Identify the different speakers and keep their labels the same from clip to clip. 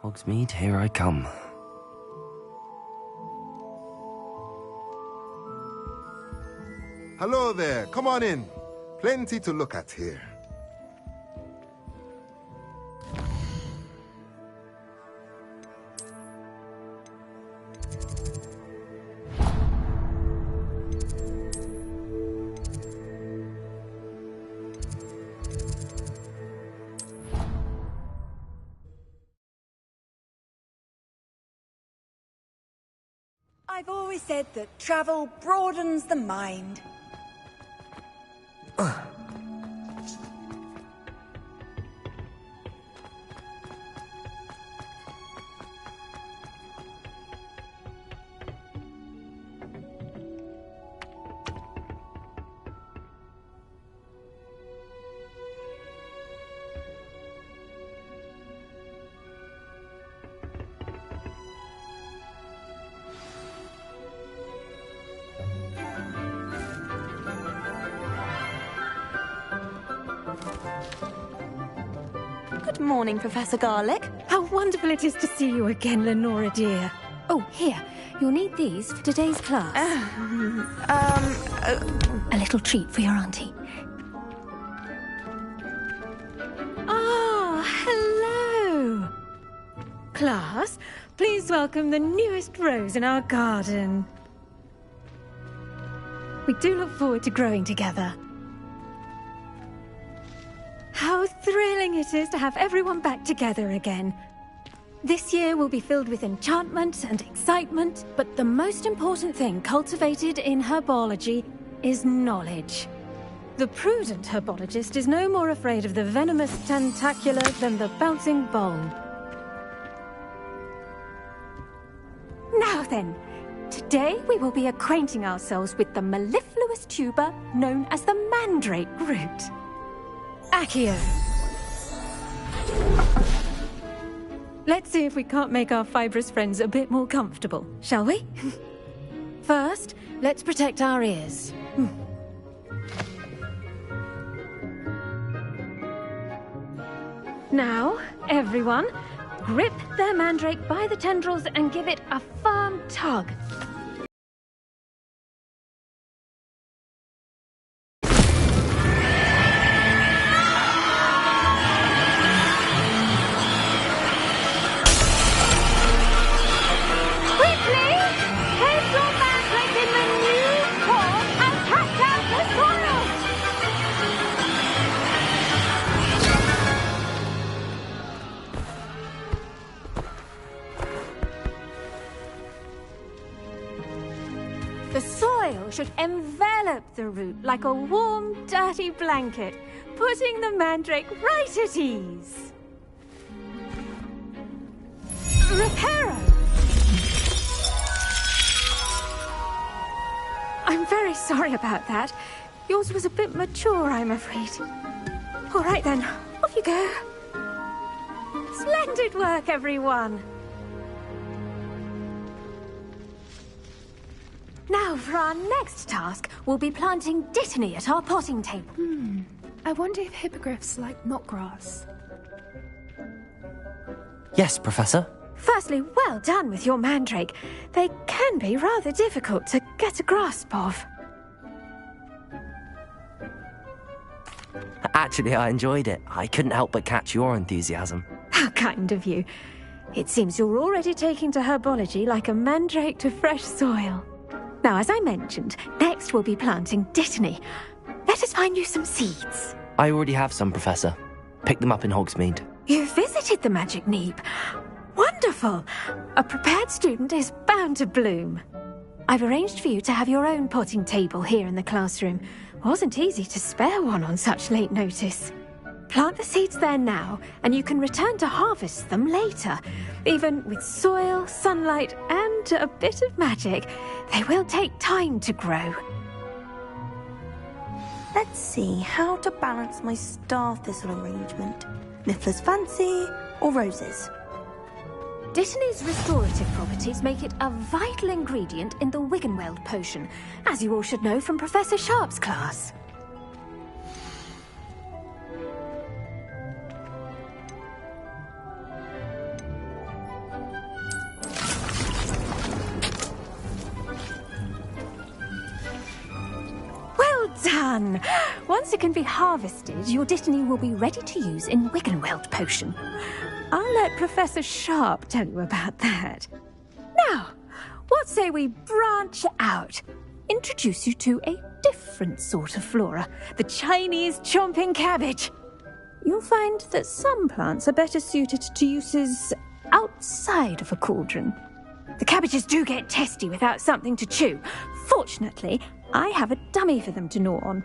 Speaker 1: Hogsmeade, here I come.
Speaker 2: Hello there, come on in. Plenty to look at here.
Speaker 3: I've always said that travel broadens the mind.
Speaker 4: Good morning, Professor Garlick.
Speaker 5: How wonderful it is to see you again, Lenora dear. Oh, here. You'll need these for today's class. A little treat for your auntie. Ah, hello. Class, please welcome the newest rose in our garden. We do look forward to growing together. How thrilling it is to have everyone back together again. This year will be filled with enchantment and excitement, but the most important thing cultivated in herbology is knowledge. The prudent herbologist is no more afraid of the venomous tentacular than the bouncing bulb. Now then, today we will be acquainting ourselves with the mellifluous tuber known as the mandrake root. Accio. Let's see if we can't make our fibrous friends a bit more comfortable, shall we? First, let's protect our ears. Now, everyone, grip their mandrake by the tendrils and give it a firm tug. The soil should envelop the root like a warm, dirty blanket, putting the mandrake right at ease. Reparo! I'm very sorry about that. Yours was a bit mature, I'm afraid. All right then, off you go. Splendid work, everyone. Now, for our next task, we'll be planting dittany at our potting table.
Speaker 6: I wonder if hippogriffs like knotgrass.
Speaker 1: Yes, Professor.
Speaker 5: Firstly, well done with your mandrake. They can be rather difficult to get a grasp of.
Speaker 1: Actually, I enjoyed it. I couldn't help but catch your enthusiasm.
Speaker 5: How kind of you. It seems you're already taking to herbology like a mandrake to fresh soil. Now, as I mentioned, next we'll be planting dittany. Let us find you some seeds.
Speaker 1: I already have some, Professor. Picked them up in Hogsmeade.
Speaker 5: You visited the Magic Neep. Wonderful! A prepared student is bound to bloom. I've arranged for you to have your own potting table here in the classroom. Wasn't easy to spare one on such late notice. Plant the seeds there now, and you can return to harvest them later. Even with soil, sunlight, and a bit of magic, they will take time to grow.
Speaker 4: Let's see how to balance my star thistle arrangement. Niffler's fancy or roses?
Speaker 5: Dittany's restorative properties make it a vital ingredient in the Wiggenweld potion, as you all should know from Professor Sharp's class. done! Once it can be harvested, your Dittany will be ready to use in Wiggenweld potion. I'll let Professor Sharp tell you about that. Now, what say we branch out? Introduce you to a different sort of flora, the Chinese chomping cabbage. You'll find that some plants are better suited to uses outside of a cauldron. The cabbages do get testy without something to chew. Fortunately, I have a dummy for them to gnaw on.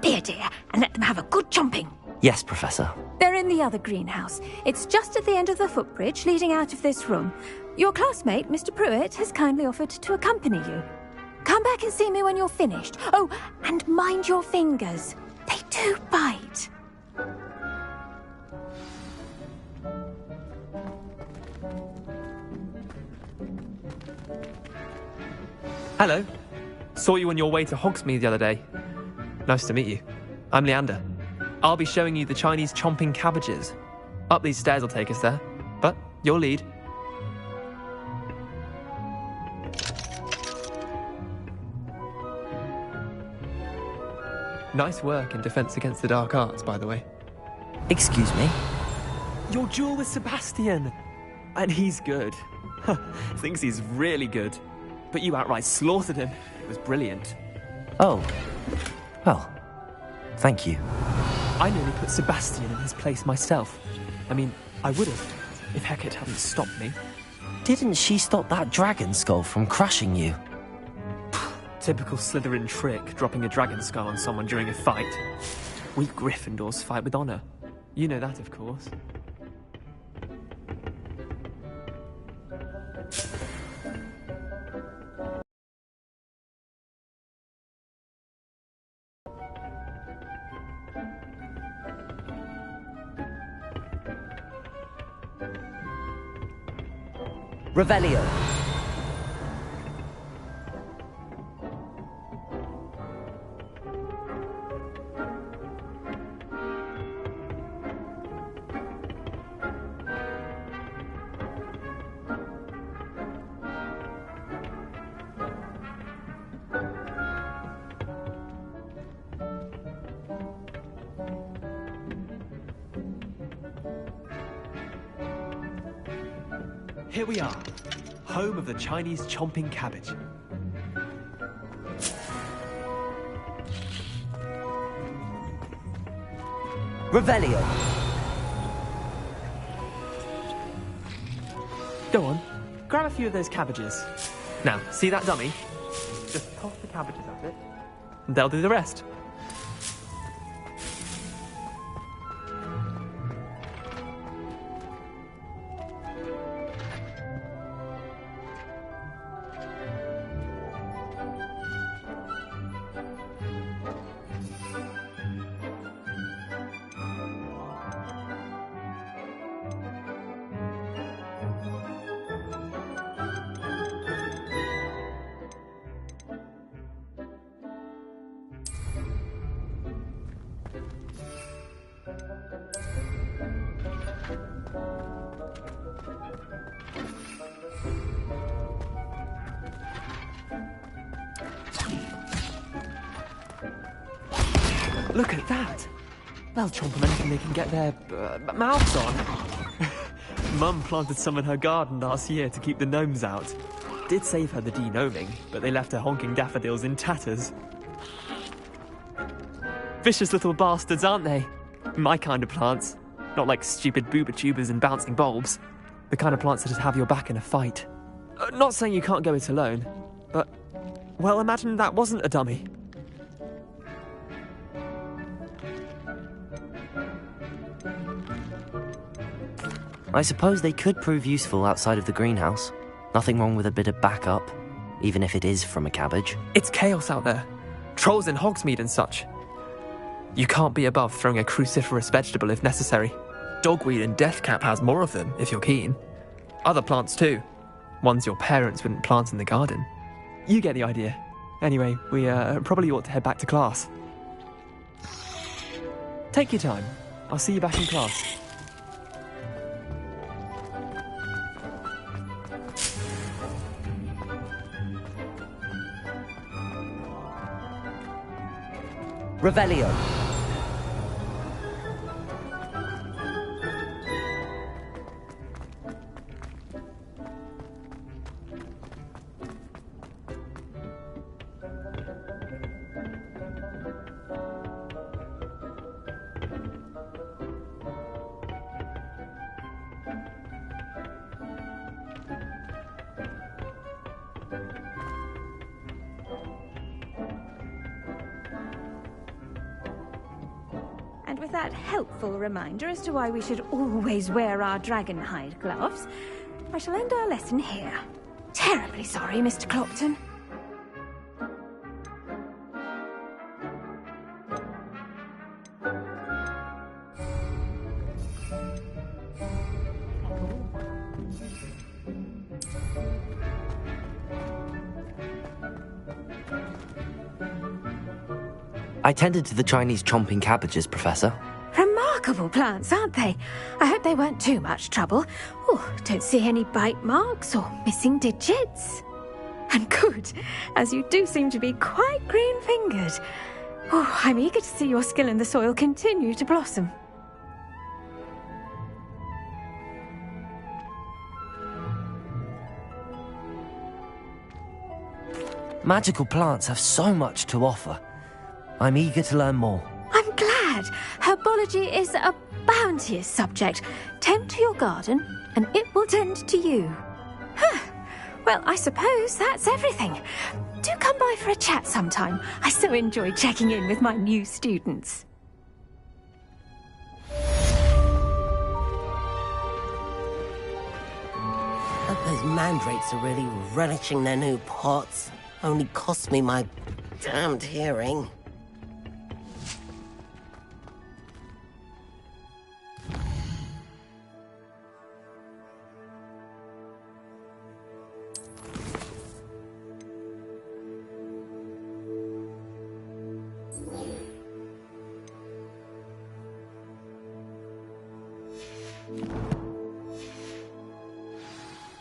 Speaker 5: Be a dear and let them have a good chomping.
Speaker 1: Yes, Professor.
Speaker 5: They're in the other greenhouse. It's just at the end of the footbridge leading out of this room. Your classmate, Mr. Pruitt, has kindly offered to accompany you. Come back and see me when you're finished. Oh, and mind your fingers. They do bite.
Speaker 7: Hello. Saw you on your way to Hogsmeade the other day. Nice to meet you. I'm Leander. I'll be showing you the Chinese chomping cabbages. Up these stairs will take us there, but you'll lead. Nice work in Defense Against the Dark Arts, by the way.
Speaker 1: Excuse me?
Speaker 7: Your duel with Sebastian! And he's good. Thinks he's really good. But you outright slaughtered him. It was brilliant.
Speaker 1: Oh. Well, thank you.
Speaker 7: I nearly put Sebastian in his place myself. I mean, I would have, if Hecate hadn't stopped me.
Speaker 1: Didn't she stop that dragon skull from crushing you?
Speaker 7: Typical Slytherin trick, dropping a dragon skull on someone during a fight. We Gryffindors fight with honor. You know that, of course.
Speaker 1: Revelio.
Speaker 7: Here we are, home of the Chinese chomping cabbage.
Speaker 1: Revelio.
Speaker 7: Go on, grab a few of those cabbages. Now, see that dummy? Just toss the cabbages at it, and they'll do the rest. Look at that! They'll chomp on anything they can get their mouths on. Mum planted some in her garden last year to keep the gnomes out. Did save her the de-gnoming, but they left her honking daffodils in tatters. Vicious little bastards, aren't they? My kind of plants. Not like stupid booba tubers and bouncing bulbs. The kind of plants that just have your back in a fight. Not saying you can't go it alone, but, well, imagine that wasn't a dummy.
Speaker 1: I suppose they could prove useful outside of the greenhouse. Nothing wrong with a bit of backup, even if it is from a cabbage.
Speaker 7: It's chaos out there. Trolls in Hogsmeade and such. You can't be above throwing a cruciferous vegetable if necessary. Dogweed and deathcap has more of them, if you're keen. Other plants too. Ones your parents wouldn't plant in the garden. You get the idea. Anyway, we probably ought to head back to class. Take your time. I'll see you back in class.
Speaker 1: Revelio.
Speaker 5: And with that helpful reminder as to why we should always wear our dragonhide gloves, I shall end our lesson here. Terribly sorry, Mr. Clopton.
Speaker 1: I tended to the Chinese chomping cabbages, Professor.
Speaker 5: Remarkable plants, aren't they? I hope they weren't too much trouble. Oh, don't see any bite marks or missing digits. And good, as you do seem to be quite green-fingered. Oh, I'm eager to see your skill in the soil continue to blossom.
Speaker 1: Magical plants have so much to offer. I'm eager to learn more.
Speaker 5: I'm glad. Herbology is a bounteous subject. Tend to your garden, and it will tend to you. Huh. Well, I suppose that's everything. Do come by for a chat sometime. I so enjoy checking in with my new students.
Speaker 8: Those mandrakes are really relishing their new pots. Only cost me my damned hearing.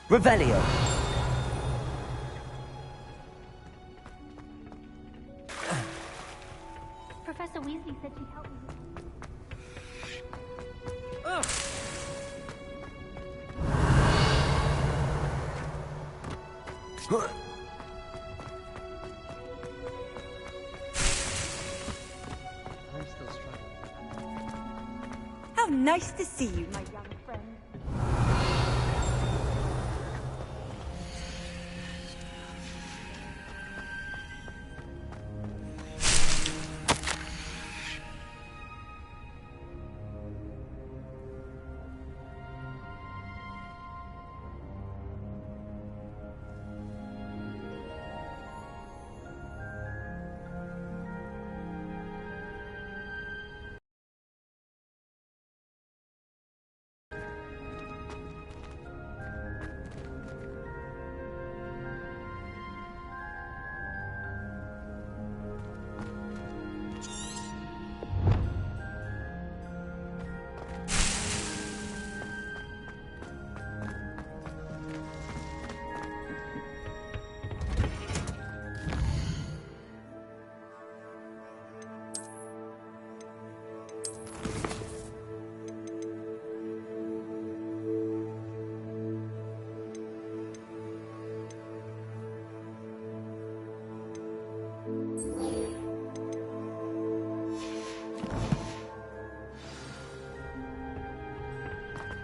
Speaker 1: Revelio.
Speaker 9: Professor Weasley said she'd help me. I'm still struggling.
Speaker 3: How nice to see you, my young friend.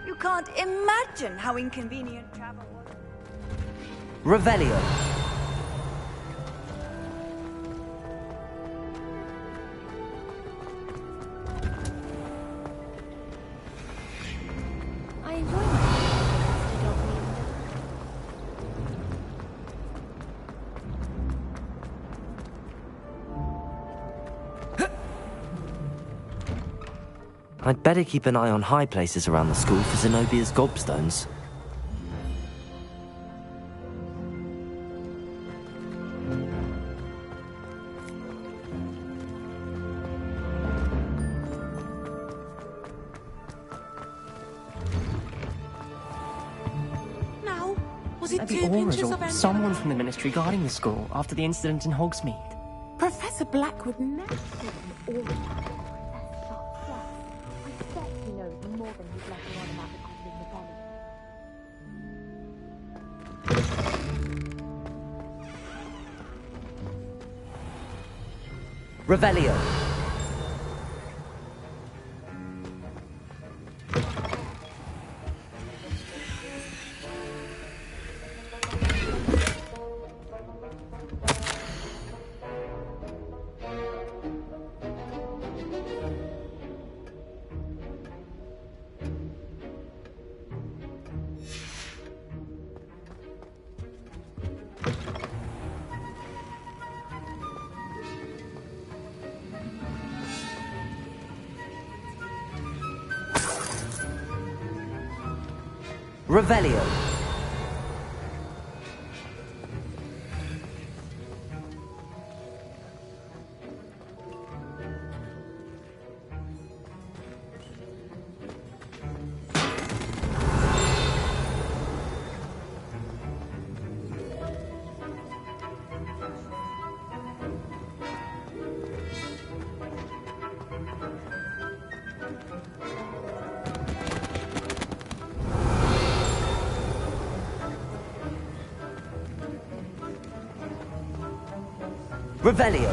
Speaker 3: You can't imagine how inconvenient travel was.
Speaker 1: Revelio.
Speaker 5: I enjoy my Mr. Dogmeat.
Speaker 1: I'd better keep an eye on high places around the school for Zenobia's gobstones.
Speaker 10: Was it 2 pinches of
Speaker 11: someone from the Ministry guarding the school after the incident in Hogsmeade?
Speaker 10: Professor Black would never...
Speaker 9: I bet he knows more than he's letting on about the Goblin Rebellion.
Speaker 1: Revelio. Revelio. Revelio.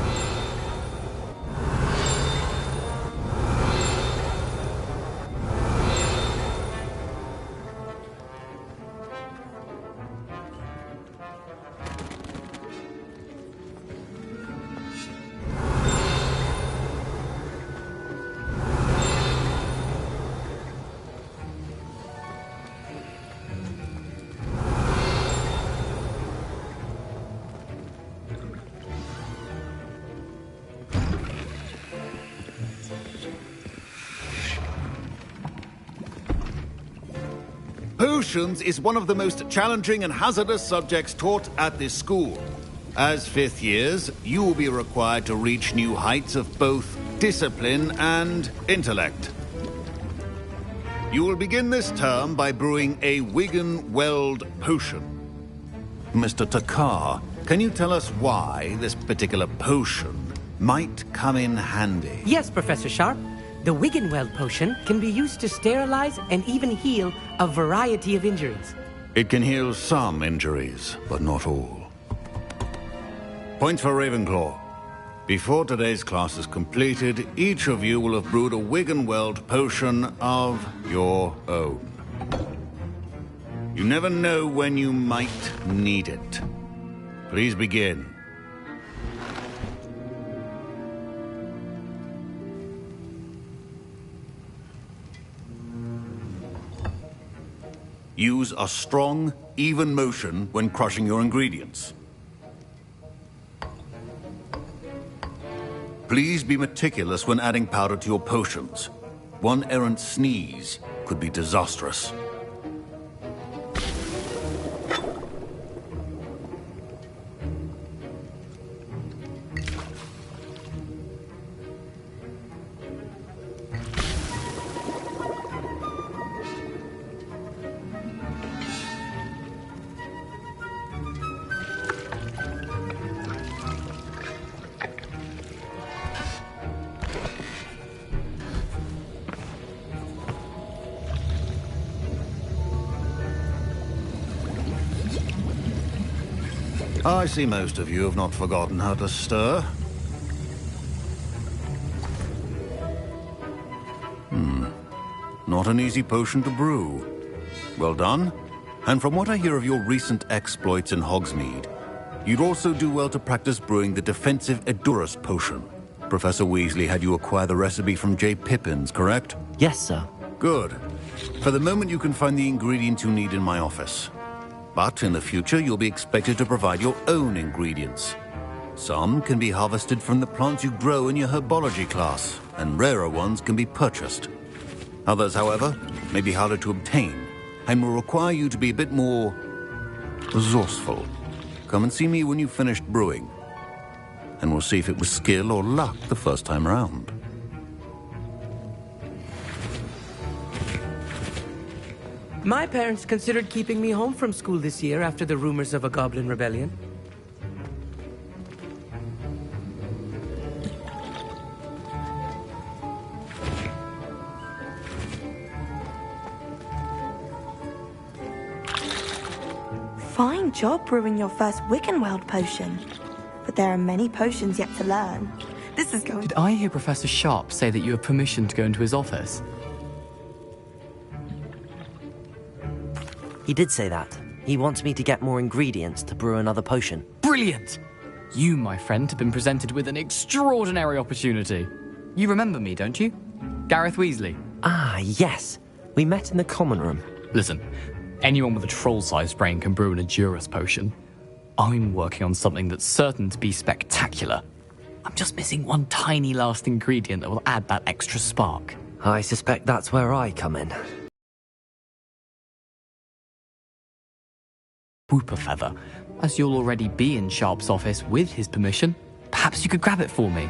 Speaker 11: Potions is one of the most challenging and hazardous subjects taught at this school. As fifth years, you will be required to reach new heights of both discipline and intellect. You will begin this term by brewing a Wigan-Weld potion. Mr. Takar, can you tell us why this particular potion might come in handy?
Speaker 12: Yes, Professor Sharp. The Wigan-Weld potion can be used to sterilize and even heal a variety of injuries.
Speaker 11: It can heal some injuries, but not all. Point for Ravenclaw. Before today's class is completed, each of you will have brewed a Wigan-Weld potion of your own. You never know when you might need it. Please begin. Use a strong, even motion when crushing your ingredients. Please be meticulous when adding powder to your potions. One errant sneeze could be disastrous. I see most of you have not forgotten how to stir. Not an easy potion to brew. Well done. And from what I hear of your recent exploits in Hogsmeade, you'd also do well to practice brewing the defensive Edurus potion. Professor Weasley had you acquire the recipe from J. Pippins, correct?
Speaker 1: Yes, sir.
Speaker 11: Good. For the moment, you can find the ingredients you need in my office. But in the future, you'll be expected to provide your own ingredients. Some can be harvested from the plants you grow in your herbology class, and rarer ones can be purchased. Others, however, may be harder to obtain, and will require you to be a bit more resourceful. Come and see me when you've finished brewing, and we'll see if it was skill or luck the first time around.
Speaker 12: My parents considered keeping me home from school this year after the rumors of a goblin rebellion.
Speaker 4: Fine job brewing your first Wiggenweld potion. But there are many potions yet to learn. This is going...
Speaker 13: Did I hear Professor Sharp say that you have permission to go into his office?
Speaker 1: He did say that. He wants me to get more ingredients to brew another potion.
Speaker 13: Brilliant! You, my friend, have been presented with an extraordinary opportunity. You remember me, don't you? Gareth Weasley.
Speaker 1: Ah, yes. We met in the common room.
Speaker 13: Listen, anyone with a troll-sized brain can brew an Edurus potion. I'm working on something that's certain to be spectacular. I'm just missing one tiny last ingredient that will add that extra spark.
Speaker 1: I suspect that's where I come in.
Speaker 13: Whooper feather. As you'll already be in Sharp's office with his permission, perhaps you could grab it for me.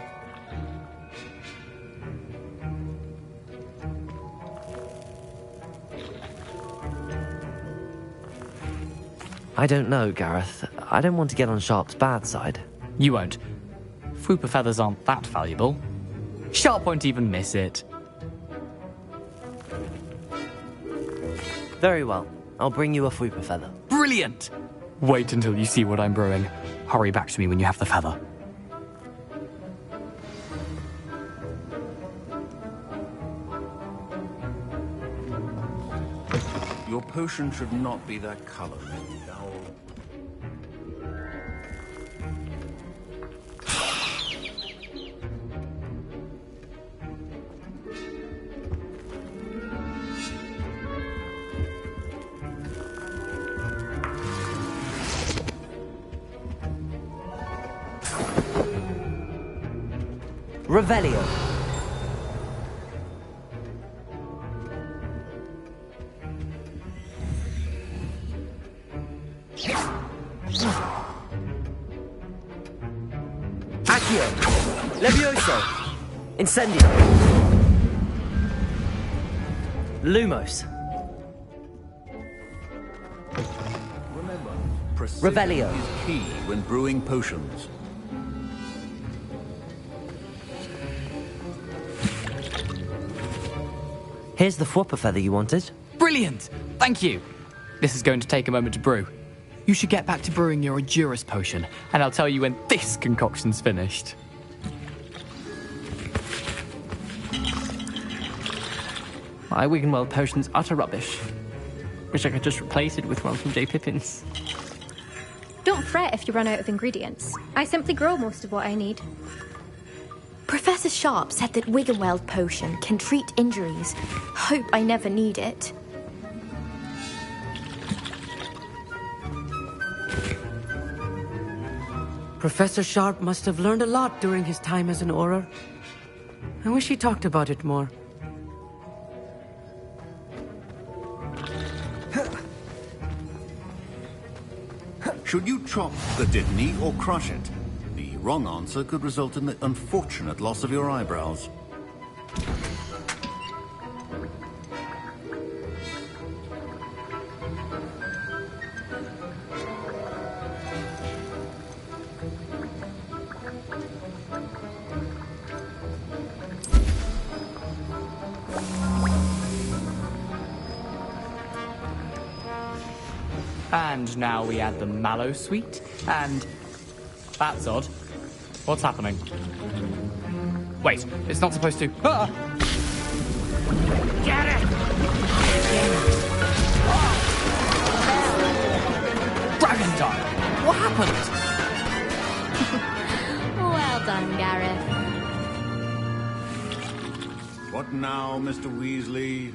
Speaker 1: I don't know, Gareth. I don't want to get on Sharp's bad side.
Speaker 13: You won't. Whooper feathers aren't that valuable. Sharp won't even miss it.
Speaker 1: Very well. I'll bring you a Whooper feather.
Speaker 13: Brilliant! Wait until you see what I'm brewing. Hurry back to me when you have the feather.
Speaker 11: Your potion should not be that color.
Speaker 1: Revelio. Accio. Levioso. Incendio. Lumos.
Speaker 11: Remember, precision
Speaker 1: Revelio.
Speaker 11: is key when brewing potions.
Speaker 1: Here's the Whooper feather you wanted.
Speaker 13: Brilliant! Thank you! This is going to take a moment to brew. You should get back to brewing your Edurus potion, and I'll tell you when this concoction's finished.
Speaker 14: My Wiggenweld potion's utter rubbish. Wish I could just replace it with one from J. Pippin's.
Speaker 6: Don't fret if you run out of ingredients. I simply grow most of what I need.
Speaker 4: Professor Sharp said that Wiggenweld potion can treat injuries. Hope I never need it.
Speaker 12: Professor Sharp must have learned a lot during his time as an Auror. I wish he talked about it more.
Speaker 11: Should you chop the Dittany or crush it? The wrong answer could result in the unfortunate loss of your eyebrows.
Speaker 13: And now we add the mallow sweet, and... That's odd. What's happening? Wait, it's not supposed to... Ah!
Speaker 8: Get it!
Speaker 13: Dragon died! What happened?
Speaker 15: Well done, Gareth.
Speaker 11: What now, Mr. Weasley?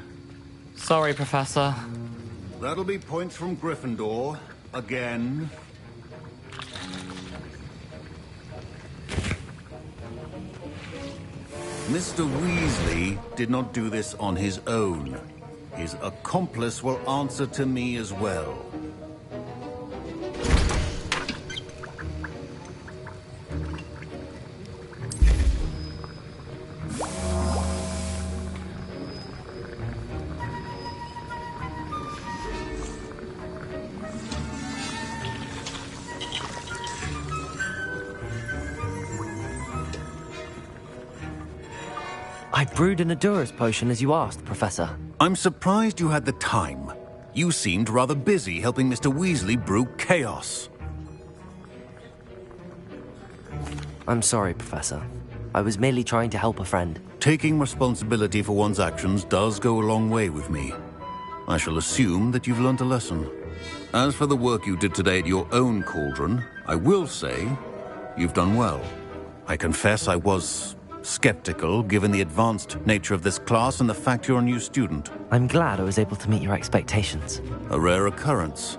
Speaker 13: Sorry, Professor.
Speaker 11: That'll be points from Gryffindor. Again. Mr. Weasley did not do this on his own. His accomplice will answer to me as well.
Speaker 1: I brewed an Edurus potion as you asked, Professor.
Speaker 11: I'm surprised you had the time. You seemed rather busy helping Mr. Weasley brew chaos.
Speaker 1: I'm sorry, Professor. I was merely trying to help a friend.
Speaker 11: Taking responsibility for one's actions does go a long way with me. I shall assume that you've learnt a lesson. As for the work you did today at your own cauldron, I will say you've done well. I confess I was skeptical, given the advanced nature of this class and the fact you're a new student.
Speaker 1: I'm glad I was able to meet your expectations.
Speaker 11: A rare occurrence.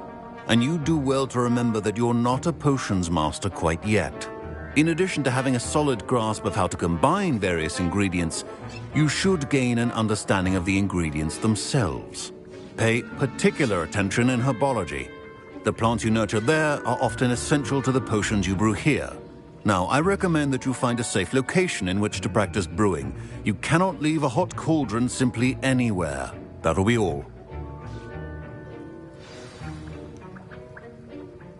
Speaker 11: And you do well to remember that you're not a potions master quite yet. In addition to having a solid grasp of how to combine various ingredients, you should gain an understanding of the ingredients themselves. Pay particular attention in herbology. The plants you nurture there are often essential to the potions you brew here. Now, I recommend that you find a safe location in which to practice brewing. You cannot leave a hot cauldron simply anywhere. That'll be all.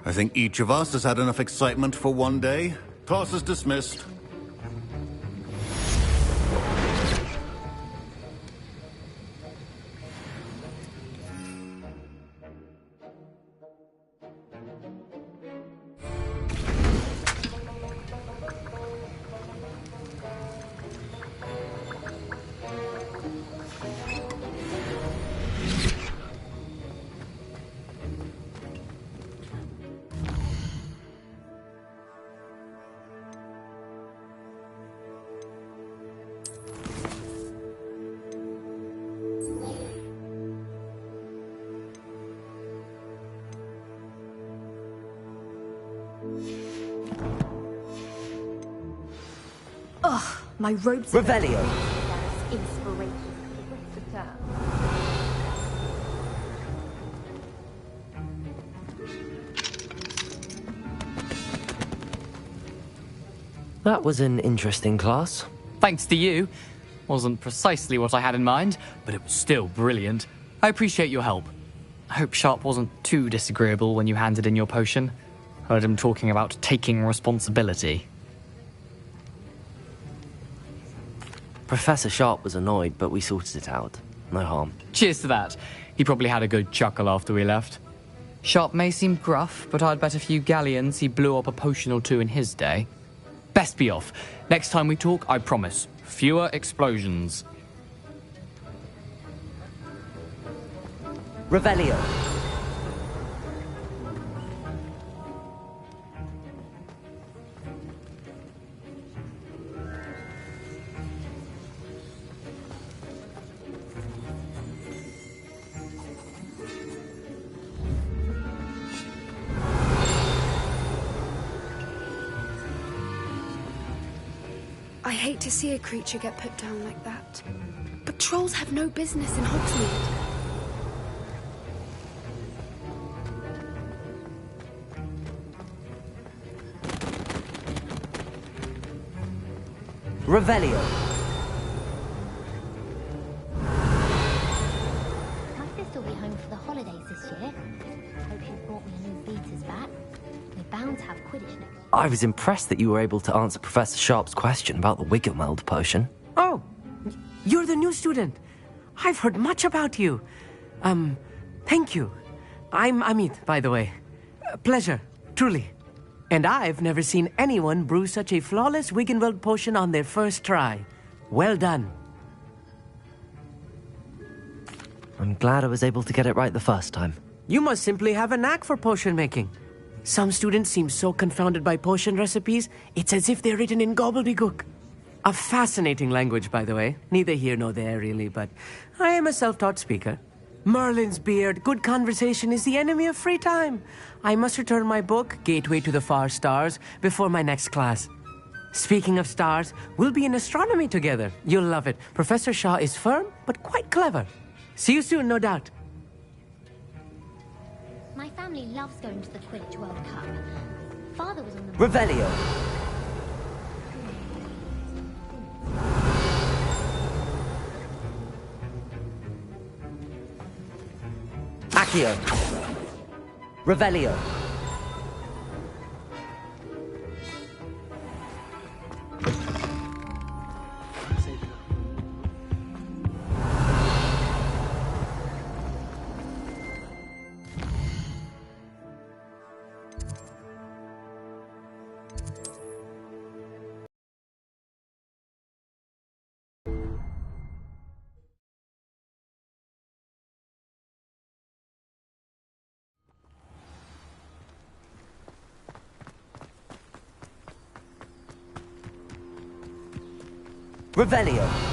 Speaker 11: I think each of us has had enough excitement for one day. Class is dismissed.
Speaker 4: Ugh, my robes.
Speaker 8: Revelio.
Speaker 1: That was an interesting class.
Speaker 13: Thanks to you. Wasn't precisely what I had in mind, but it was still brilliant. I appreciate your help. I hope Sharp wasn't too disagreeable when you handed in your potion. Heard him talking about taking responsibility.
Speaker 1: Professor Sharp was annoyed, but we sorted it out. No harm.
Speaker 13: Cheers to that. He probably had a good chuckle after we left. Sharp may seem gruff, but I'd bet a few galleons he blew up a potion or two in his day. Best be off. Next time we talk, I promise. Fewer explosions.
Speaker 8: Revelio.
Speaker 10: I hate to see a creature get put down like that. But trolls have no business in Hogsmeade.
Speaker 8: Revelio.
Speaker 15: My sister will be home for the holidays this year. Hope she's brought me a new beaters back. We're bound to have Quidditch next.
Speaker 1: I was impressed that you were able to answer Professor Sharp's question about the Wiggenweld potion.
Speaker 12: Oh, you're the new student. I've heard much about you. Thank you. I'm Amit, by the way. Pleasure, truly. And I've never seen anyone brew such a flawless Wiggenweld potion on their first try. Well done.
Speaker 1: I'm glad I was able to get it right the first time.
Speaker 12: You must simply have a knack for potion making. Some students seem so confounded by potion recipes, it's as if they're written in gobbledygook. A fascinating language, by the way. Neither here nor there, really, but I am a self-taught speaker. Merlin's beard, good conversation is the enemy of free time. I must return my book, Gateway to the Far Stars, before my next class. Speaking of stars, we'll be in astronomy together. You'll love it. Professor Shaw is firm, but quite clever. See you soon, no doubt.
Speaker 15: My family loves going to the Quidditch World Cup. Father was on the...
Speaker 8: Revelio. Accio. Revelio.
Speaker 1: Revelio.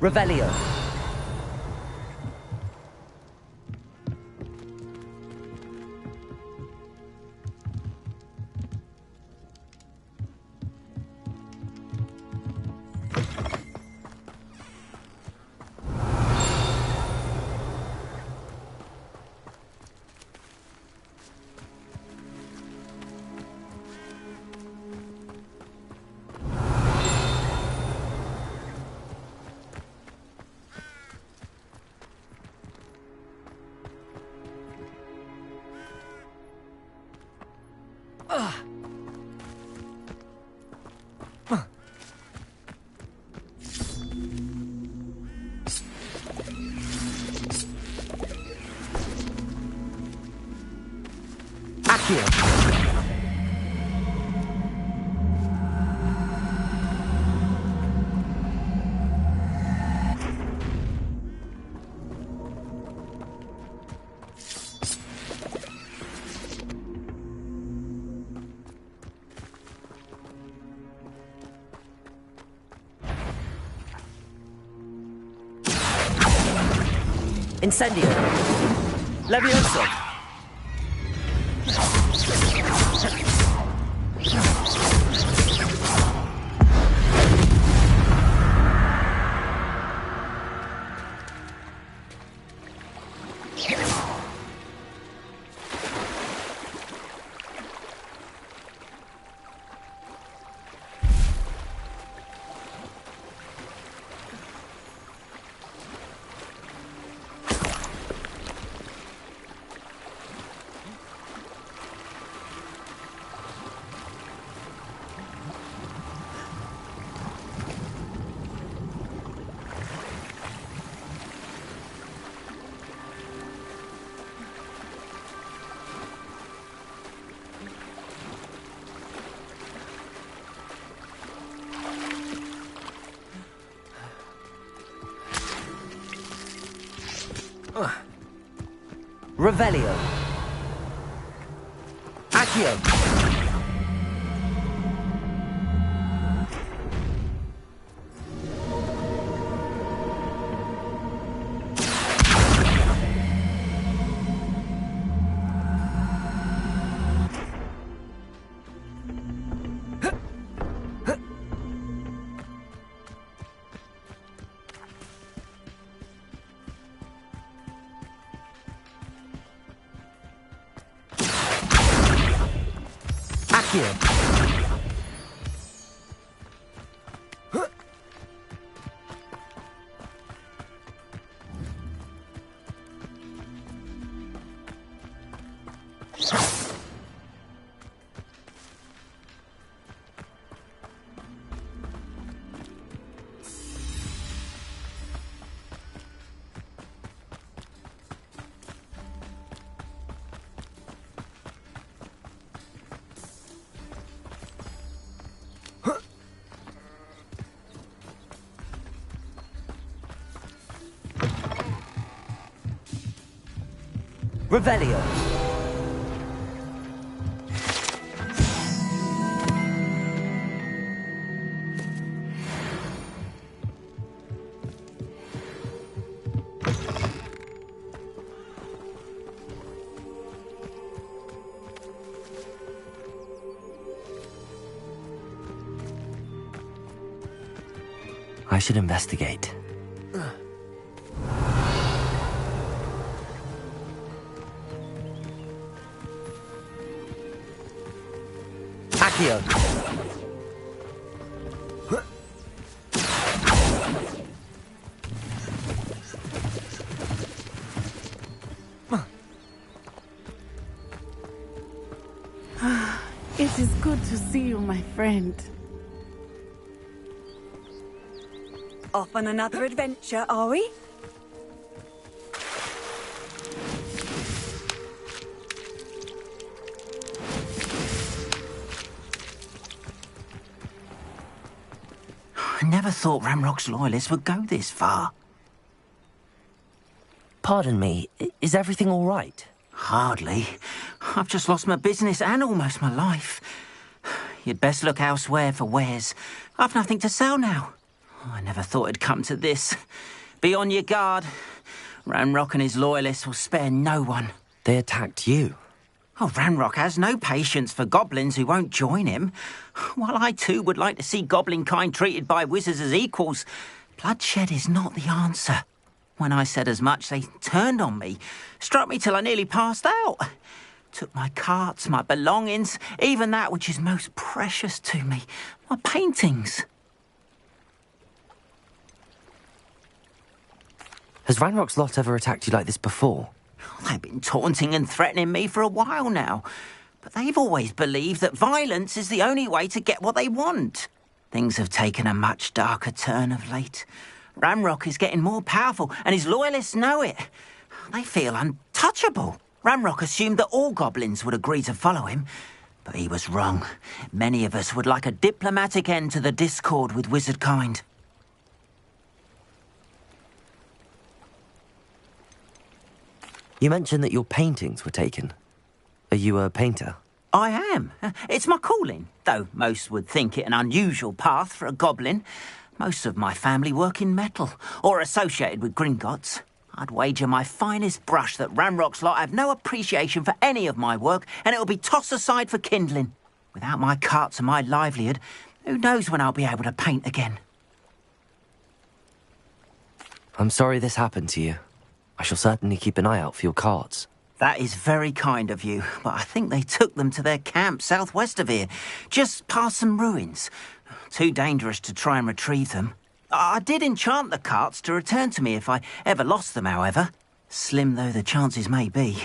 Speaker 1: Revelio. Incendio. Levioso. Revelio. Accio. Revelio. I should investigate. Accio.
Speaker 16: It is good to see you, my friend.
Speaker 3: Off on another adventure, are we?
Speaker 17: I never thought Ramrock's loyalists would go this far.
Speaker 1: Pardon me, is everything all right?
Speaker 17: Hardly. I've just lost my business and almost my life. You'd best look elsewhere for wares. I've nothing to sell now. I never thought it'd come to this. Be on your guard. Ramrock and his loyalists will spare no one.
Speaker 1: They attacked you?
Speaker 17: Oh, Ramrock has no patience for goblins who won't join him. While I too would like to see goblin kind treated by wizards as equals, bloodshed is not the answer. When I said as much, they turned on me, struck me till I nearly passed out. Took my carts, my belongings, even that which is most precious to me, my paintings.
Speaker 1: Has Ranrock's lot ever attacked you like this before?
Speaker 17: They've been taunting and threatening me for a while now, but they've always believed that violence is the only way to get what they want. Things have taken a much darker turn of late. Ramrock is getting more powerful, and his loyalists know it. They feel untouchable. Ramrock assumed that all goblins would agree to follow him, but he was wrong. Many of us would like a diplomatic end to the discord with wizard kind.
Speaker 1: You mentioned that your paintings were taken. Are you a painter?
Speaker 17: I am. It's my calling, though most would think it an unusual path for a goblin. Most of my family work in metal, or associated with Gringotts. I'd wager my finest brush that Ramrock's lot have no appreciation for any of my work, and it'll be tossed aside for kindling. Without my carts and my livelihood, who knows when I'll be able to paint again?
Speaker 1: I'm sorry this happened to you. I shall certainly keep an eye out for your carts.
Speaker 17: That is very kind of you, but I think they took them to their camp southwest of here, just past some ruins. Too dangerous to try and retrieve them. I did enchant the carts to return to me if I ever lost them, however. Slim though the chances may be,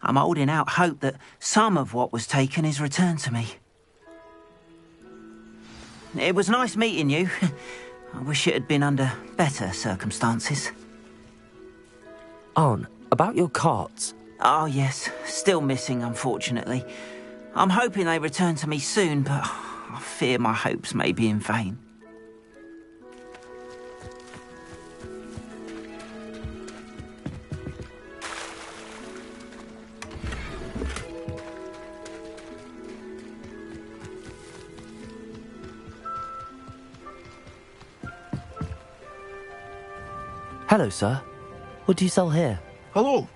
Speaker 17: I'm holding out hope that some of what was taken is returned to me. It was nice meeting you. I wish it had been under better circumstances.
Speaker 1: Arn, about your carts.
Speaker 17: Oh, yes. Still missing, unfortunately. I'm hoping they return to me soon, but I fear my hopes may be in vain.
Speaker 1: Hello, sir. What do you sell here?
Speaker 18: Hello,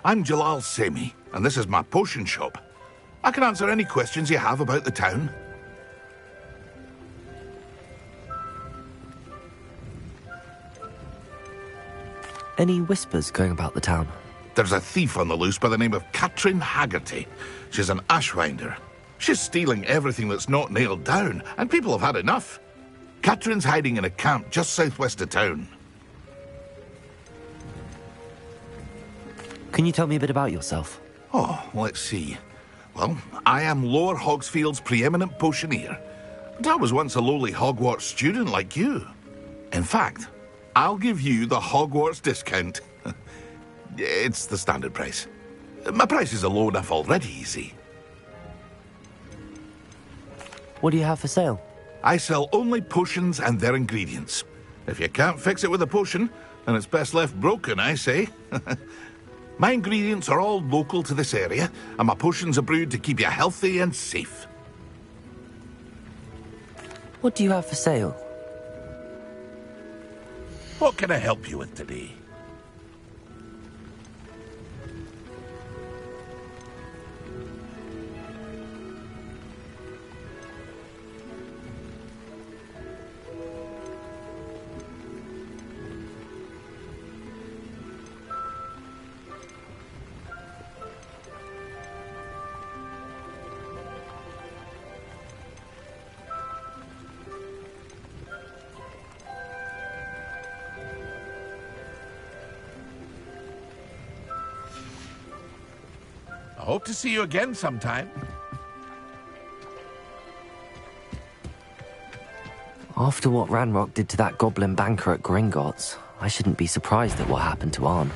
Speaker 18: I'm Jalal Semi, and this is my potion shop. I can answer any questions you have about the town.
Speaker 1: Any whispers going about the town?
Speaker 18: There's a thief on the loose by the name of Katrin Haggerty. She's an ashwinder. She's stealing everything that's not nailed down, and people have had enough. Katrin's hiding in a camp just southwest of town.
Speaker 1: Can you tell me a bit about yourself?
Speaker 18: Oh, let's see. Well, I am Lower Hogsfield's preeminent potioneer, but I was once a lowly Hogwarts student like you. In fact, I'll give you the Hogwarts discount. It's the standard price. My prices are low enough already, you see.
Speaker 1: What do you have for sale?
Speaker 18: I sell only potions and their ingredients. If you can't fix it with a potion, then it's best left broken, I say. My ingredients are all local to this area, and my potions are brewed to keep you healthy and safe.
Speaker 1: What do you have for sale?
Speaker 18: What can I help you with today? I hope to see you again sometime.
Speaker 1: After what Ranrock did to that goblin banker at Gringotts, I shouldn't be surprised at what happened to Arn.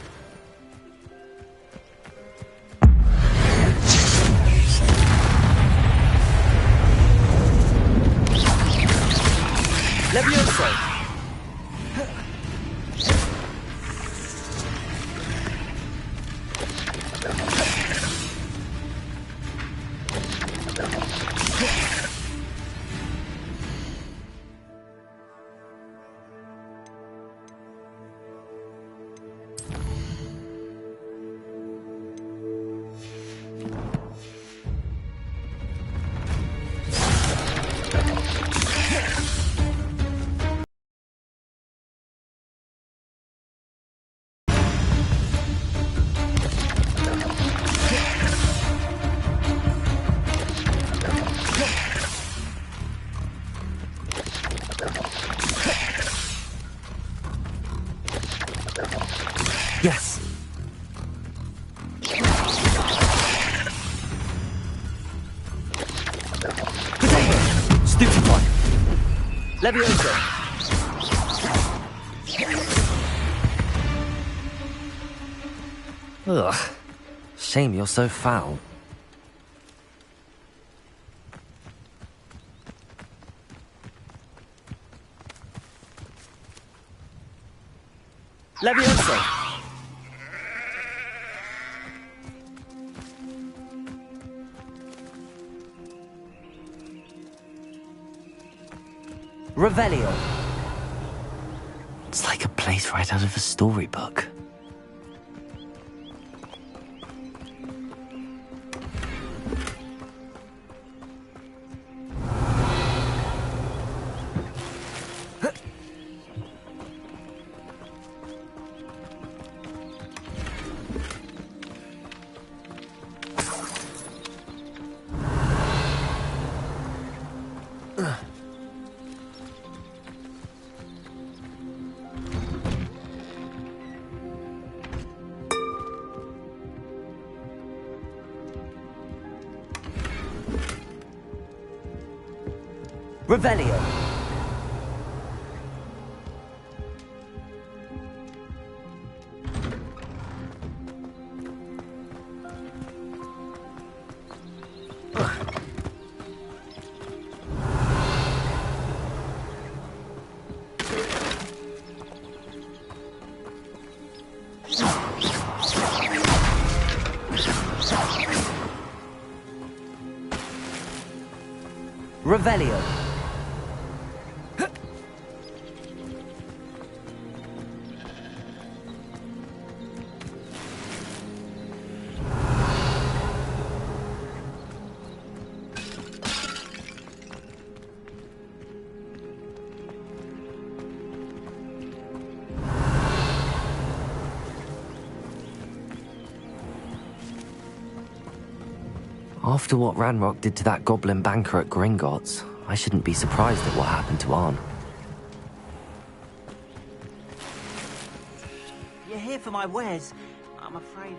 Speaker 12: Levioso!
Speaker 1: Yes! Potato! Stupid one! Levioso! Ugh. Shame you're so foul.
Speaker 12: Levioso!
Speaker 1: Revelio. It's like a place right out of a storybook. Revelio. Revelio. After what Ranrock did to that goblin banker at Gringotts, I shouldn't be surprised at what happened to Arn.
Speaker 17: You're here for my wares. I'm afraid.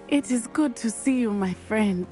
Speaker 16: It is good to see you, my friend.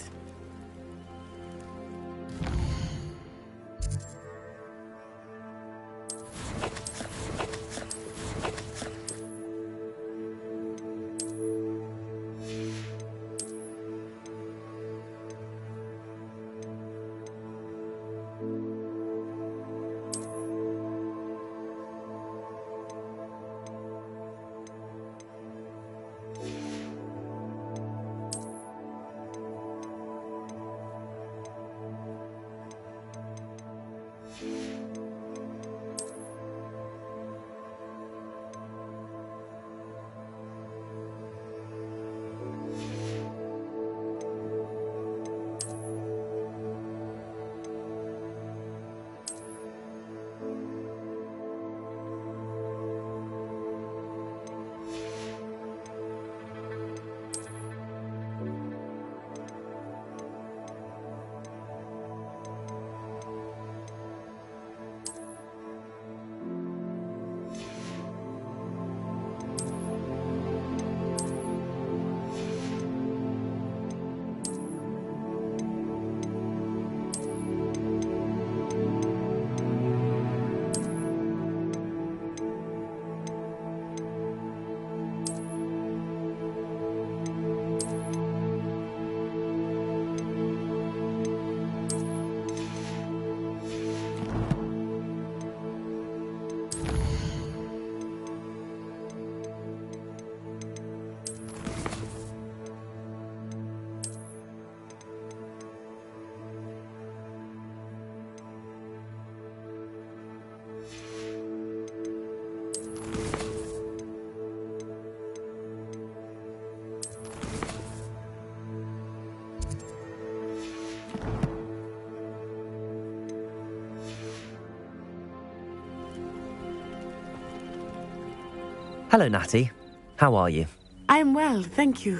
Speaker 1: Hello, Natty. How are you?
Speaker 16: I'm well, thank you.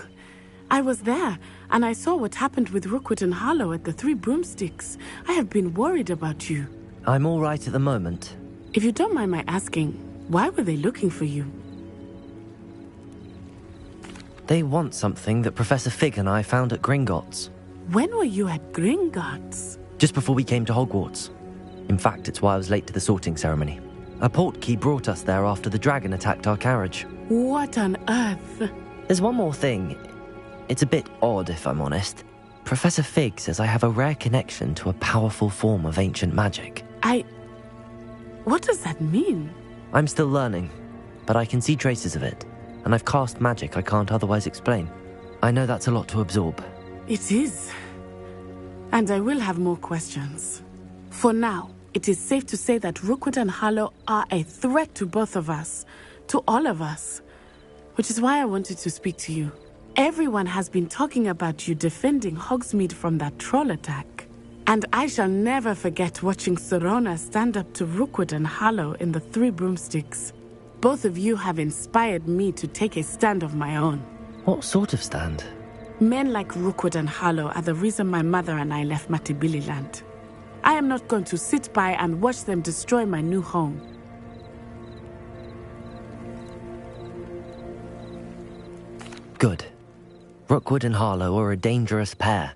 Speaker 16: I was there, and I saw what happened with Rookwood and Harlow at the Three Broomsticks. I have been worried about you.
Speaker 1: I'm all right at the moment.
Speaker 16: If you don't mind my asking, why were they looking for you?
Speaker 1: They want something that Professor Fig and I found at Gringotts.
Speaker 16: When were you at Gringotts?
Speaker 1: Just before we came to Hogwarts. In fact, it's why I was late to the sorting ceremony. A portkey brought us there after the dragon attacked our carriage.
Speaker 16: What on earth?
Speaker 1: There's one more thing. It's a bit odd, if I'm honest. Professor Fig says I have a rare connection to a powerful form of ancient magic.
Speaker 16: What does that mean?
Speaker 1: I'm still learning, but I can see traces of it, and I've cast magic I can't otherwise explain. I know that's a lot to absorb.
Speaker 16: It is. And I will have more questions. For now, it is safe to say that Rookwood and Harlow are a threat to both of us, to all of us, which is why I wanted to speak to you. Everyone has been talking about you defending Hogsmeade from that troll attack. And I shall never forget watching Serona stand up to Rookwood and Harlow in the Three Broomsticks. Both of you have inspired me to take a stand of my own.
Speaker 1: What sort of stand?
Speaker 16: Men like Rookwood and Harlow are the reason my mother and I left Matibililand. I am not going to sit by and watch them destroy my new home.
Speaker 1: Good. Rookwood and Harlow are a dangerous pair.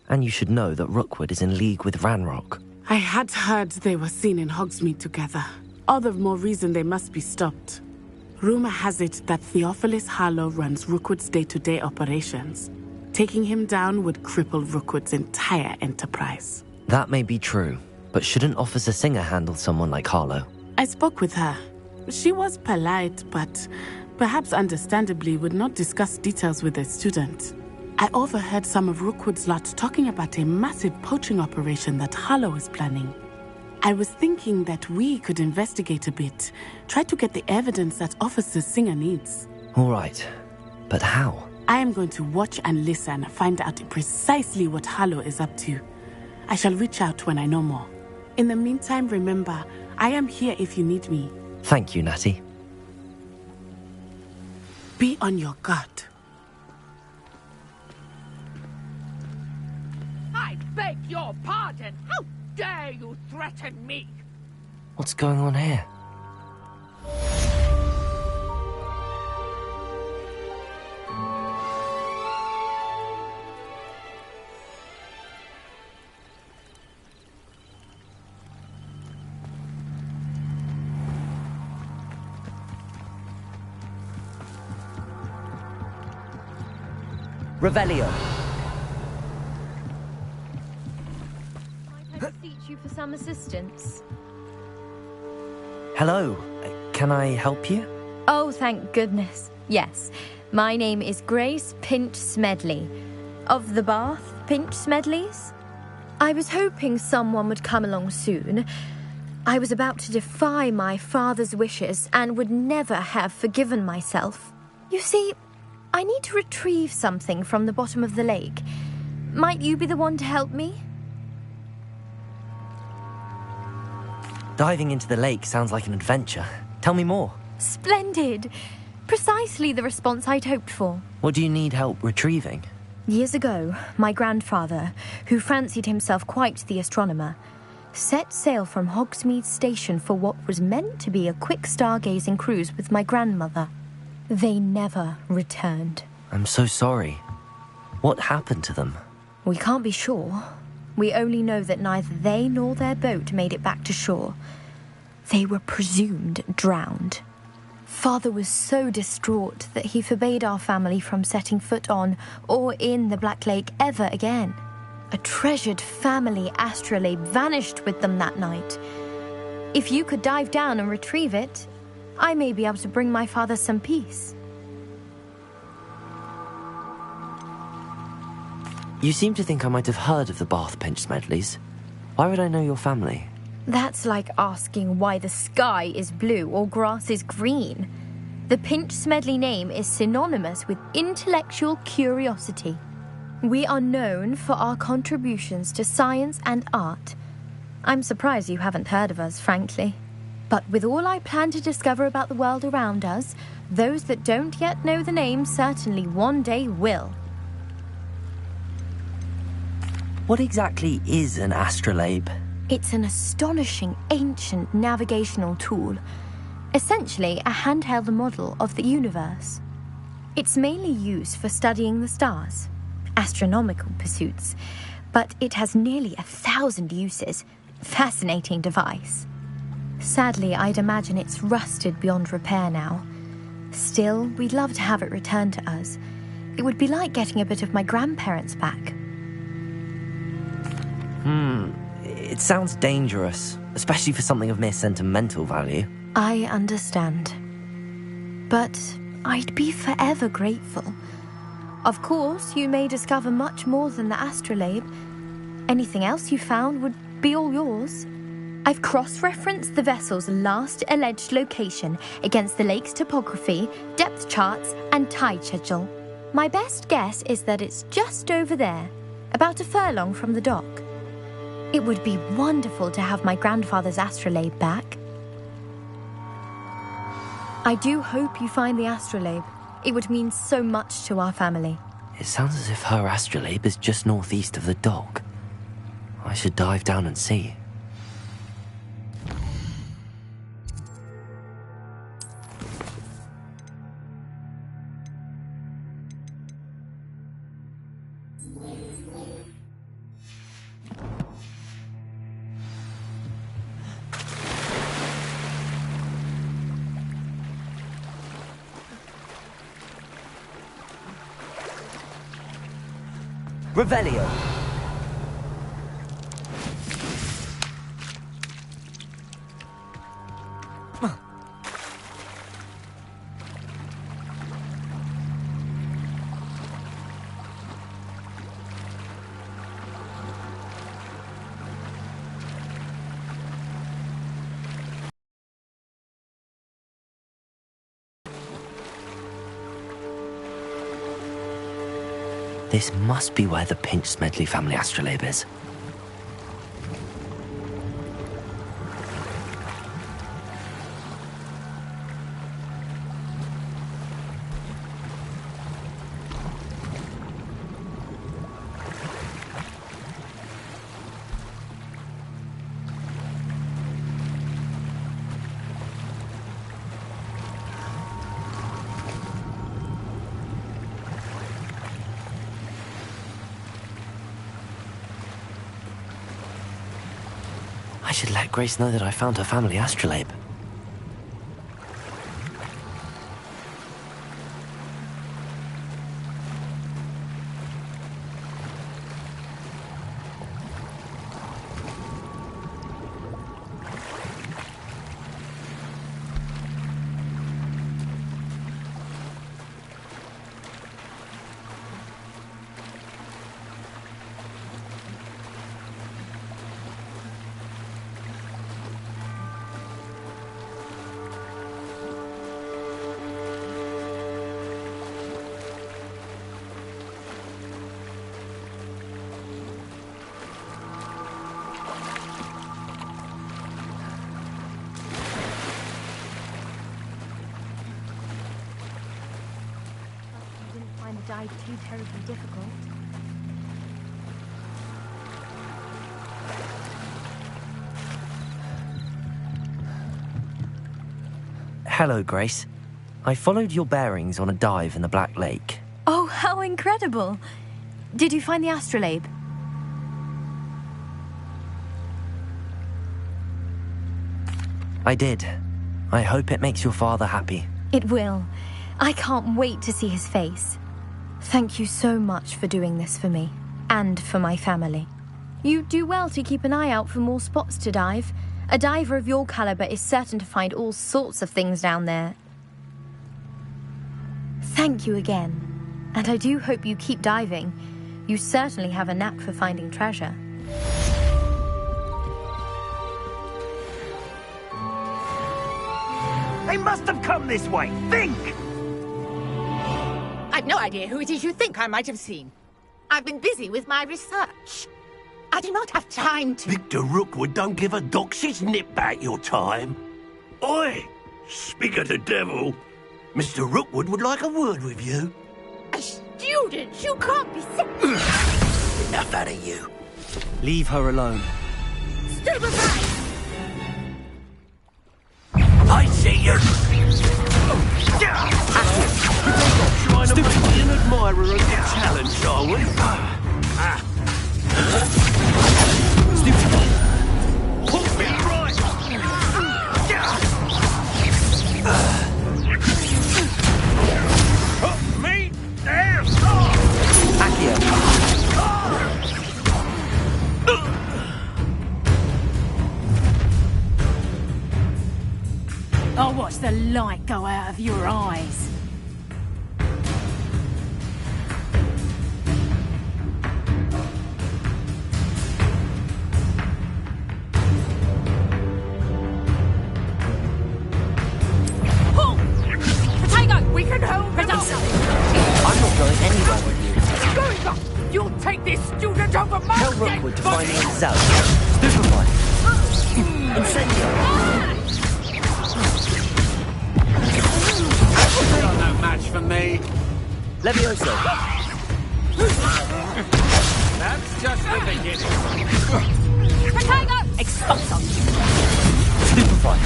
Speaker 1: And you should know that Rookwood is in league with Ranrock.
Speaker 16: I had heard they were seen in Hogsmeade together. All the more reason they must be stopped. Rumor has it that Theophilus Harlow runs Rookwood's day-to-day operations. Taking him down would cripple Rookwood's entire enterprise.
Speaker 1: That may be true, but shouldn't Officer Singer handle someone like Harlow?
Speaker 16: I spoke with her. She was polite, but perhaps understandably would not discuss details with a student. I overheard some of Rookwood's lot talking about a massive poaching operation that Harlow is planning. I was thinking that we could investigate a bit, try to get the evidence that Officer Singer needs.
Speaker 1: All right, but how?
Speaker 16: I am going to watch and listen, find out precisely what Harlow is up to. I shall reach out when I know more. In the meantime, remember, I am here if you need me.
Speaker 1: Thank you, Natty.
Speaker 16: Be on your guard.
Speaker 19: I beg your pardon. How dare you threaten me?
Speaker 1: What's going on here? Revelio.
Speaker 20: I beseech you for some assistance.
Speaker 1: Hello. Can I help you?
Speaker 20: Oh, thank goodness. Yes. My name is Grace Pinch Smedley. Of the Bath Pinch Smedleys. I was hoping someone would come along soon. I was about to defy my father's wishes and would never have forgiven myself. You see, I need to retrieve something from the bottom of the lake. Might you be the one to help me?
Speaker 1: Diving into the lake sounds like an adventure. Tell me more.
Speaker 20: Splendid. Precisely the response I'd hoped for.
Speaker 1: What do you need help retrieving?
Speaker 20: Years ago, my grandfather, who fancied himself quite the astronomer, set sail from Hogsmeade Station for what was meant to be a quick stargazing cruise with my grandmother. They never returned.
Speaker 1: I'm so sorry. What happened to them?
Speaker 20: We can't be sure. We only know that neither they nor their boat made it back to shore. They were presumed drowned. Father was so distraught that he forbade our family from setting foot on or in the Black Lake ever again. A treasured family astrolabe vanished with them that night. If you could dive down and retrieve it, I may be able to bring my father some peace.
Speaker 1: You seem to think I might have heard of the Bath Pinch Smedleys. Why would I know your family?
Speaker 20: That's like asking why the sky is blue or grass is green. The Pinch Smedley name is synonymous with intellectual curiosity. We are known for our contributions to science and art. I'm surprised you haven't heard of us, frankly. But with all I plan to discover about the world around us, Those that don't yet know the name certainly one day will.
Speaker 1: What exactly is an astrolabe?
Speaker 20: It's an astonishing ancient navigational tool, essentially a handheld model of the universe. It's mainly used for studying the stars, astronomical pursuits, but it has nearly 1,000 uses. Fascinating device. Sadly, I'd imagine it's rusted beyond repair now. Still, we'd love to have it returned to us. It would be like getting a bit of my grandparents back.
Speaker 1: It sounds dangerous, especially for something of mere sentimental value.
Speaker 20: I understand. But I'd be forever grateful. Of course, you may discover much more than the astrolabe. Anything else you found would be all yours. I've cross-referenced the vessel's last alleged location against the lake's topography, depth charts, and tide schedule. My best guess is that it's just over there, about a furlong from the dock. It would be wonderful to have my grandfather's astrolabe back. I do hope you find the astrolabe. It would mean so much to our family.
Speaker 1: It sounds as if her astrolabe is just northeast of the dock. I should dive down and see. Revelio. This must be where the Pinch Smedley family astrolabe is. I should let Grace know that I found her family astrolabe.
Speaker 20: Dive too terribly difficult.
Speaker 1: Hello, Grace. I followed your bearings on a dive in the Black Lake.
Speaker 20: Oh, how incredible! Did you find the astrolabe?
Speaker 1: I did. I hope it makes your father happy.
Speaker 20: It will. I can't wait to see his face. Thank you so much for doing this for me, and for my family. You do well to keep an eye out for more spots to dive. A diver of your caliber is certain to find all sorts of things down there. Thank you again, and I do hope you keep diving. You certainly have a knack for finding treasure.
Speaker 19: They must have come this way. Think!
Speaker 21: I've no idea who it is you think I might have seen. I've been busy with my research. I do not have time to...
Speaker 22: Victor Rookwood don't give a doxy's nip back your time. Oi! Speak of the devil.
Speaker 2: Mr. Rookwood would like a word with you.
Speaker 19: Students, you can't be sick.
Speaker 2: Enough out of you.
Speaker 1: Leave her alone.
Speaker 19: Stupefy!
Speaker 2: I see you. Trying to make me an admirer of the challenge, are we? Put me right. Put me there.
Speaker 1: Accio.
Speaker 19: I'll watch the light go out of your eyes. Potato! We can hold it up!
Speaker 1: I'm not going anywhere with you.
Speaker 19: Going up! You'll take this student over my
Speaker 1: Tell Rookwood to find me himself. Stupefy. Incendio.
Speaker 2: You're no match for me.
Speaker 1: Levioso.
Speaker 2: That's just the beginning.
Speaker 19: Potato! Expulso!
Speaker 1: Stupefy.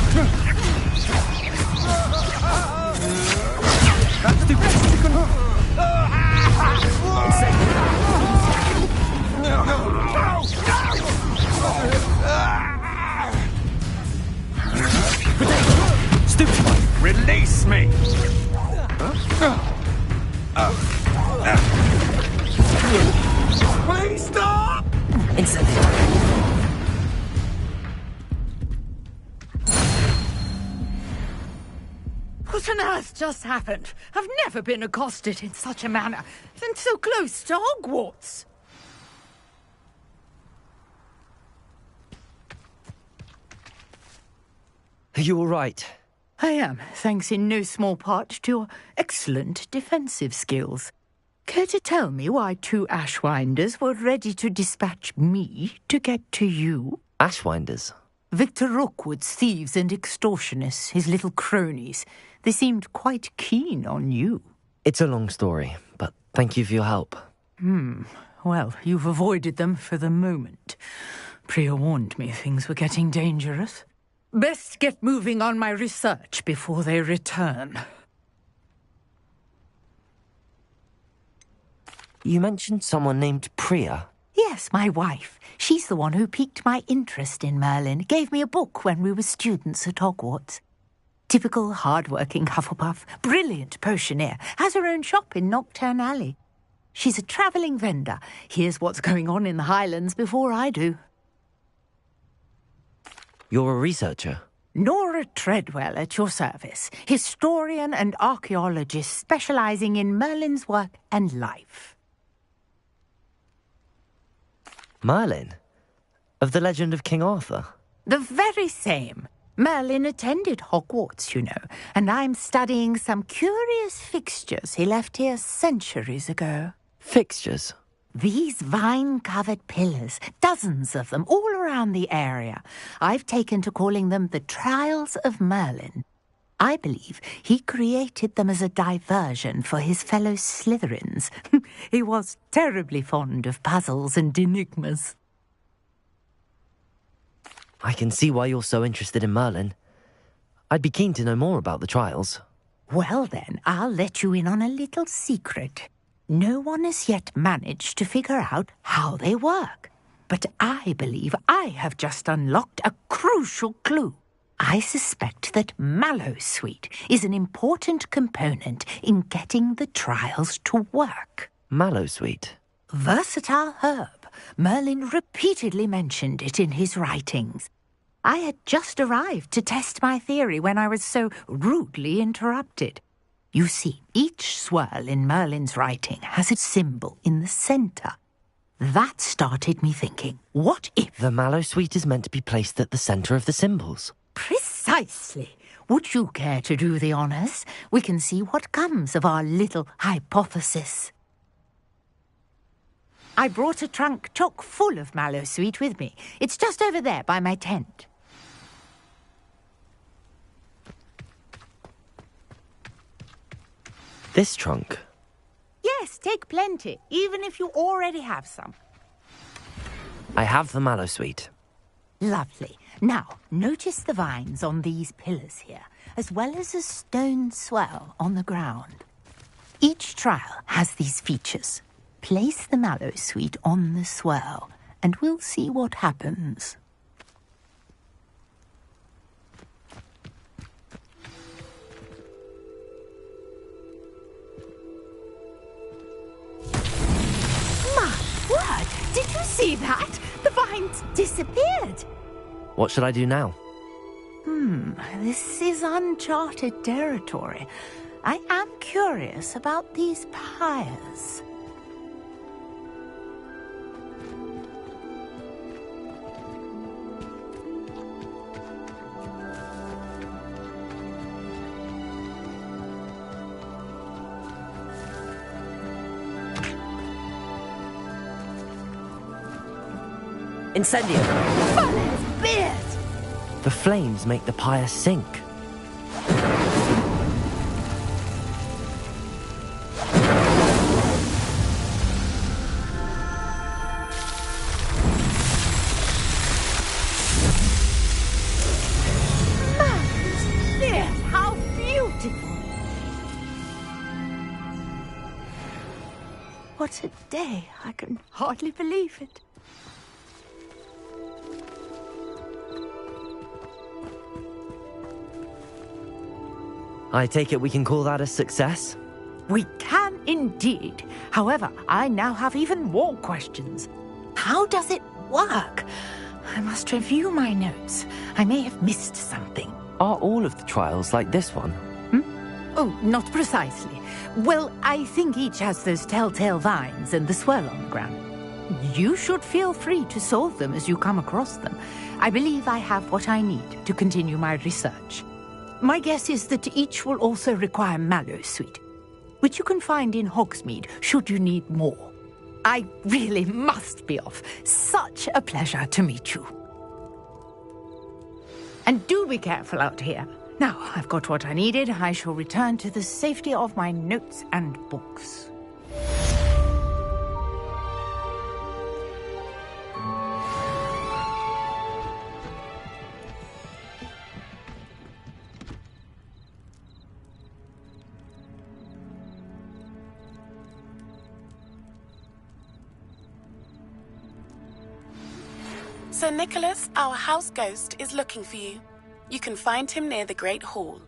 Speaker 2: Stupefy. Release me. Please stop!
Speaker 1: Incendio.
Speaker 19: What on earth just happened? I've never been accosted in such a manner, and so close to Hogwarts.
Speaker 1: Are you all right?
Speaker 19: I am, thanks in no small part to your excellent defensive skills. Care to tell me why two Ashwinders were ready to dispatch me to get to you?
Speaker 1: Ashwinders?
Speaker 19: Victor Rookwood's thieves and extortionists, his little cronies. They seemed quite keen on you.
Speaker 1: It's a long story, but thank you for your help.
Speaker 19: Well, you've avoided them for the moment. Priya warned me things were getting dangerous. Best get moving on my research before they return.
Speaker 1: You mentioned someone named Priya.
Speaker 19: Yes, my wife. She's the one who piqued my interest in Merlin. Gave me a book when we were students at Hogwarts. Typical hard-working Hufflepuff, brilliant potioneer, has her own shop in Nocturne Alley. She's a travelling vendor. Hears what's going on in the Highlands before I do.
Speaker 1: You're a researcher?
Speaker 19: Nora Treadwell at your service. Historian and archaeologist specialising in Merlin's work and life.
Speaker 1: Merlin? Of the legend of King Arthur?
Speaker 19: The very same. Merlin attended Hogwarts, you know, and I'm studying some curious fixtures he left here centuries ago.
Speaker 1: Fixtures?
Speaker 19: These vine-covered pillars, dozens of them, all around the area. I've taken to calling them the Trials of Merlin. I believe he created them as a diversion for his fellow Slytherins. He was terribly fond of puzzles and enigmas.
Speaker 1: I can see why you're so interested in Merlin. I'd be keen to know more about the trials.
Speaker 19: Well then, I'll let you in on a little secret. No one has yet managed to figure out how they work. But I believe I have just unlocked a crucial clue. I suspect that Mallowsweet is an important component in getting the trials to work.
Speaker 1: Mallowsweet?
Speaker 19: Versatile herb. Merlin repeatedly mentioned it in his writings. I had just arrived to test my theory when I was so rudely interrupted. You see, each swirl in Merlin's writing has a symbol in the centre. That started me thinking, what if...
Speaker 1: The Mallowsweet is meant to be placed at the centre of the symbols.
Speaker 19: Precisely. Would you care to do the honours? We can see what comes of our little hypothesis. I brought a trunk chock full of Mallowsweet with me. It's just over there by my tent.
Speaker 1: This trunk?
Speaker 19: Yes, take plenty, even if you already have some.
Speaker 1: I have the mallow sweet.
Speaker 19: Lovely. Now, notice the vines on these pillars here, as well as a stone swell on the ground. Each trial has these features. Place the mallow sweet on the swell, and we'll see what happens.
Speaker 21: My word! Did you see that? The vines disappeared.
Speaker 1: What should I do now?
Speaker 19: This is uncharted territory. I am curious about these pyres.
Speaker 1: Incendio!
Speaker 21: Funny's beard!
Speaker 1: The flames make the pyre sink.
Speaker 21: Man's beard! How beautiful!
Speaker 19: What a day! I can hardly believe it.
Speaker 1: I take it we can call that a success?
Speaker 19: We can indeed. However, I now have even more questions. How does it work? I must review my notes. I may have missed something.
Speaker 1: Are all of the trials like this one?
Speaker 19: Oh, not precisely. Well, I think each has those telltale vines and the swirl on the ground. You should feel free to solve them as you come across them. I believe I have what I need to continue my research. My guess is that each will also require mallow sweet, which you can find in Hogsmeade should you need more. I really must be off. Such a pleasure to meet you. And do be careful out here. Now, I've got what I needed. I shall return to the safety of my notes and books.
Speaker 16: Sir Nicholas, our house ghost, is looking for you. You can find him near the Great Hall.